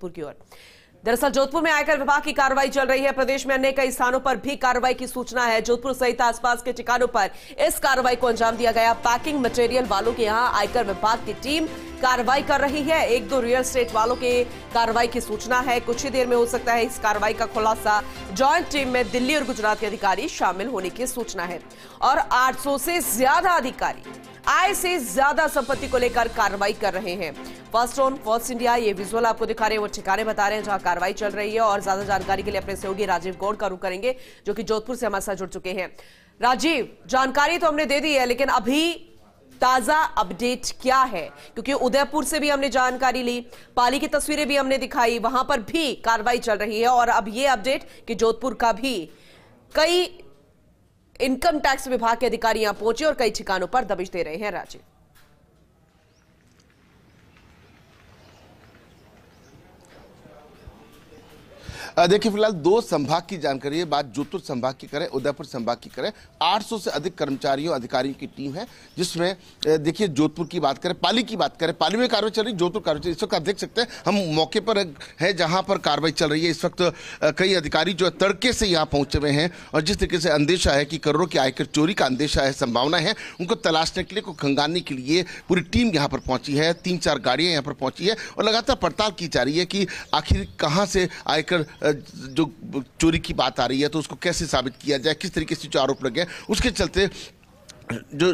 की ओर। दरअसल जोधपुर में आयकर विभाग की कार्रवाई चल रही है। प्रदेश में अन्य कई स्थानों पर भी कार्रवाई की सूचना है। जोधपुर सहित आसपास के ठिकानों पर इस कार्रवाई को अंजाम दिया गया। पैकिंग मटेरियल वालों के यहां आयकर विभाग की टीम कार्रवाई कर रही है। एक दो रियल एस्टेट वालों के कार्रवाई की सूचना है। कुछ ही देर में हो सकता है इस कार्रवाई का खुलासा। जॉइंट टीम में दिल्ली और गुजरात के अधिकारी शामिल होने की सूचना है और 800 से ज्यादा अधिकारी आय से ज्यादा संपत्ति को लेकर कार्रवाई कर रहे हैं। फर्स्ट ऑन फर्स्ट इंडिया ये विजुअल आपको दिखा रहे हैं, वो ठिकाने बता रहे हैं जहां कार्रवाई चल रही है। और ज्यादा जानकारी के लिए अपने सहयोगी राजीव गौड़ का रुख करेंगे जो कि जोधपुर से हमारे साथ जुड़ चुके हैं। राजीव, जानकारी तो हमने दे दी है, लेकिन अभी ताजा अपडेट क्या है? क्योंकि उदयपुर से भी हमने जानकारी ली, पाली की तस्वीरें भी हमने दिखाई, वहां पर भी कार्रवाई चल रही है। और अब ये अपडेट कि जोधपुर का भी कई इनकम टैक्स विभाग के अधिकारी यहां पहुंचे और कई ठिकानों पर दबिश दे रहे हैं। राजीव, देखिए, फिलहाल दो संभाग की जानकारी है। बात जोधपुर संभाग की करें, उदयपुर संभाग की करें, 800 से अधिक कर्मचारियों अधिकारियों की टीम है, जिसमें देखिए जोधपुर की बात करें, पाली की बात करें, पाली में कार्रवाई चल रही, जोधपुर कार्रवाई चल रही। इस वक्त आप देख सकते हैं हम मौके पर है जहां पर कार्रवाई चल रही है। इस वक्त कई अधिकारी जो है तड़के से यहाँ पहुंचे हुए हैं और जिस तरीके से अंदेशा है कि करोड़ों की आयकर चोरी का अंदेशा है, संभावना है, उनको तलाशने के लिए, को खंगालने के लिए पूरी टीम यहाँ पर पहुंची है। 3-4 गाड़ियां यहाँ पर पहुंची है और लगातार पड़ताल की जा रही है कि आखिर कहाँ से आयकर जो चोरी की बात आ रही है तो उसको कैसे साबित किया जाए, किस तरीके से जो आरोप लगे, उसके चलते जो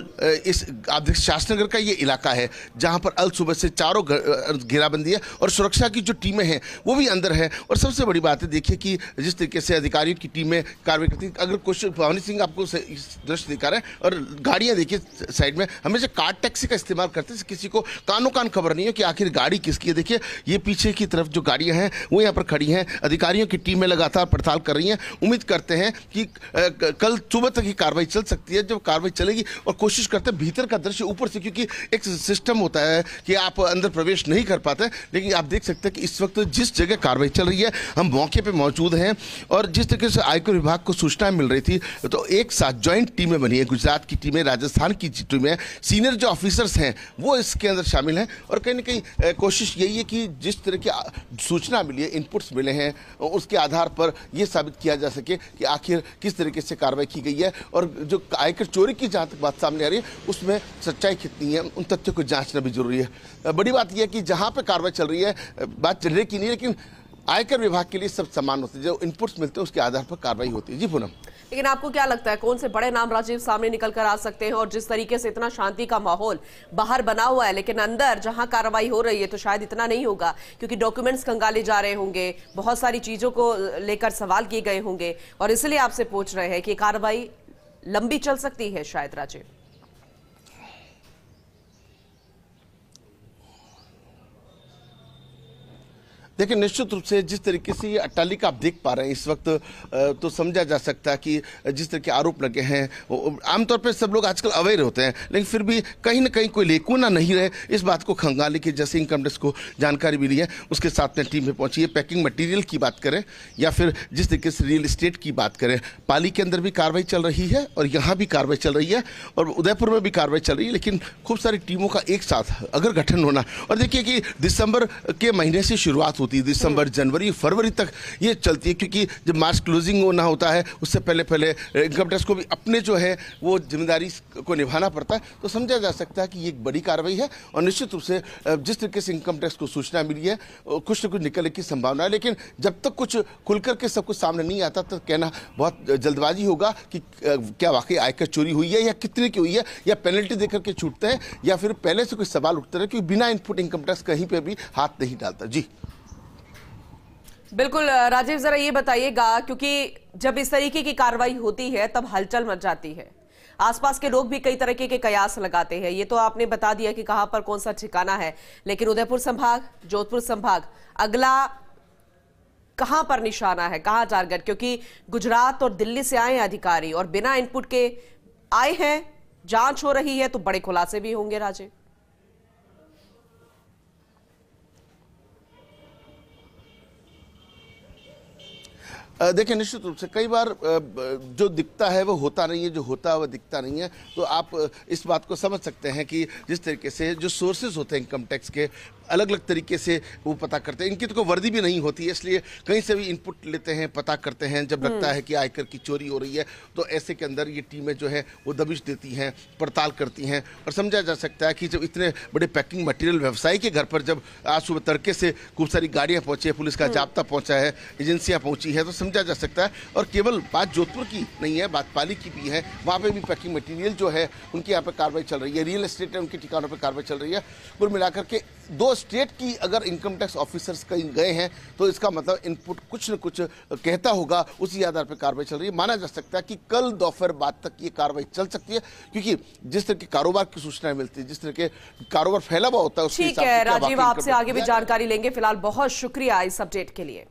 इस आप शास्त्रनगर का ये इलाका है जहां पर अल सुबह से चारों घेराबंदी है और सुरक्षा की जो टीमें हैं वो भी अंदर है। और सबसे बड़ी बात है, देखिए कि जिस तरीके से अधिकारियों की टीमें कार्रवाई करती है। अगर कुछ भवानी सिंह आपको दृश्य दिखा रहे हैं और गाड़ियां देखिए साइड में, हमेशा कार टैक्सी का इस्तेमाल करते हैं, किसी को कानो कान खबर नहीं है कि आखिर गाड़ी किसकी है। देखिए ये पीछे की तरफ जो गाड़ियां हैं वो यहाँ पर खड़ी हैं। अधिकारियों की टीमें लगातार पड़ताल कर रही हैं। उम्मीद करते हैं कि कल सुबह तक ही कार्रवाई चल सकती है। जब कार्रवाई चलेगी और कोशिश करते हैं भीतर का दृश्य ऊपर से, क्योंकि एक सिस्टम होता है कि आप अंदर प्रवेश नहीं कर पाते, लेकिन आप देख सकते हैं कि इस वक्त जिस जगह कार्रवाई चल रही है हम मौके पे मौजूद हैं। और जिस तरीके से आयकर विभाग को सूचनाएं मिल रही थी तो एक साथ ज्वाइंट टीमें बनी है, गुजरात की टीमें, राजस्थान की टीमें, सीनियर जो ऑफिसर्स हैं वो इसके अंदर शामिल हैं। और कहीं ना कहीं कोशिश यही है कि जिस तरह की सूचना मिली है, इनपुट्स मिले हैं, उसके आधार पर यह साबित किया जा सके कि आखिर किस तरीके से कार्रवाई की गई है और जो आयकर चोरी की जहां तक बात सामने आ रही है उसमें सच्चाई कितनी है, उन तथ्यों को जांचना भी जरूरी है। बड़ी बात यह है कि जहां पे कार्रवाई चल रही है, बात चलने की नहीं, लेकिन आयकर विभाग के लिए सब समान होते हैं, जो इनपुट्स मिलते हैं उसके आधार पर कार्रवाई होती है। जी पूनम, लेकिन आपको क्या लगता है कौन से बड़े नाम राजीव सामने निकल कर आ सकते हैं? और जिस तरीके से इतना शांति का माहौल बाहर बना हुआ है, लेकिन अंदर जहां कार्रवाई हो रही है तो शायद इतना नहीं होगा, क्योंकि डॉक्यूमेंट्स खंगाले जा रहे होंगे, बहुत सारी चीजों को लेकर सवाल किए गए होंगे और इसलिए आपसे पूछ रहे हैं कि कार्रवाई लंबी चल सकती है शायद। राजीव, देखिए निश्चित रूप से जिस तरीके से ये अट्टालिका आप देख पा रहे हैं इस वक्त, तो समझा जा सकता है कि जिस तरह के आरोप लगे हैं, आमतौर पर सब लोग आजकल अवेयर होते हैं, लेकिन फिर भी कहीं ना कहीं कोई लेकुना नहीं रहे इस बात को खंगालने की। जैसे इनकम टैक्स को जानकारी मिली है उसके साथ में टीम में पहुंची है। पैकिंग मटीरियल की बात करें या फिर जिस तरीके से रियल इस्टेट की बात करें, पाली के अंदर भी कार्रवाई चल रही है और यहाँ भी कार्रवाई चल रही है और उदयपुर में भी कार्रवाई चल रही है। लेकिन खूब सारी टीमों का एक साथ अगर गठन होना, और देखिए कि दिसंबर के महीने से शुरुआत होती है, दिसंबर, जनवरी, फरवरी तक ये चलती है, क्योंकि जब मार्च क्लोजिंग होना होता है उससे पहले इनकम टैक्स को भी अपने जो है वो जिम्मेदारी को निभाना पड़ता है। तो समझा जा सकता है कि ये एक बड़ी कार्रवाई है और निश्चित रूप से जिस तरीके से इनकम टैक्स को सूचना मिली है कुछ न कुछ निकलने की संभावना है। लेकिन जब तक कुछ खुलकर के सब कुछ सामने नहीं आता तो कहना बहुत जल्दबाजी होगा कि क्या वाकई आयकर चोरी हुई है या कितने की हुई है, या पेनल्टी देकर के छूटते हैं या फिर पहले से कोई सवाल उठते रहे, क्योंकि बिना इनपुट इनकम टैक्स कहीं पर भी हाथ नहीं डालता। जी बिल्कुल राजीव, जरा ये बताइएगा, क्योंकि जब इस तरीके की कार्रवाई होती है तब हलचल मच जाती है, आसपास के लोग भी कई तरीके के कयास लगाते हैं। ये तो आपने बता दिया कि कहां पर कौन सा ठिकाना है, लेकिन उदयपुर संभाग, जोधपुर संभाग, अगला कहां पर निशाना है, कहां टारगेट? क्योंकि गुजरात और दिल्ली से आए अधिकारी और बिना इनपुट के आए हैं, जांच हो रही है तो बड़े खुलासे भी होंगे। राजीव, देखिए निश्चित रूप से कई बार जो दिखता है वो होता नहीं है, जो होता है वो दिखता नहीं है। तो आप इस बात को समझ सकते हैं कि जिस तरीके से जो सोर्सेज होते हैं इनकम टैक्स के, अलग अलग तरीके से वो पता करते हैं। इनकी तो कोई वर्दी भी नहीं होती है, इसलिए कहीं से भी इनपुट लेते हैं, पता करते हैं। जब लगता है कि आयकर की चोरी हो रही है तो ऐसे के अंदर ये टीमें जो है वो दबिश देती हैं, पड़ताल करती हैं। और समझा जा सकता है कि जब इतने बड़े पैकिंग मटेरियल व्यवसायी के घर पर जब आज सुबह तड़के से खूब सारी गाड़ियां पहुंची है, पुलिस का जाब्ता पहुंचा है, एजेंसियां पहुंची है, तो समझा जा सकता है। और केवल बात जोधपुर की नहीं है, बात पाली की भी है। वहाँ पे भी पैकिंग मटेरियल जो है उनके यहाँ पे कार्रवाई चल रही है, रियल एस्टेट है उनके ठिकानों पर कार्रवाई चल रही है। कुल मिलाकर के 2 स्टेट की अगर इनकम टैक्स ऑफिसर्स कहीं गए हैं तो इसका मतलब इनपुट कुछ न कुछ कहता होगा, उसी आधार पर कार्रवाई चल रही है। माना जा सकता है कि कल दोपहर बाद तक ये कार्रवाई चल सकती है, क्योंकि जिस तरह के कारोबार की सूचनाएं मिलती है, जिस तरह के कारोबार फैला हुआ होता है, उसके ठीक हिसाब है से क्या राजीव, वाकई आपसे आगे भी जानकारी लेंगे। फिलहाल बहुत शुक्रिया इस अपडेट के लिए।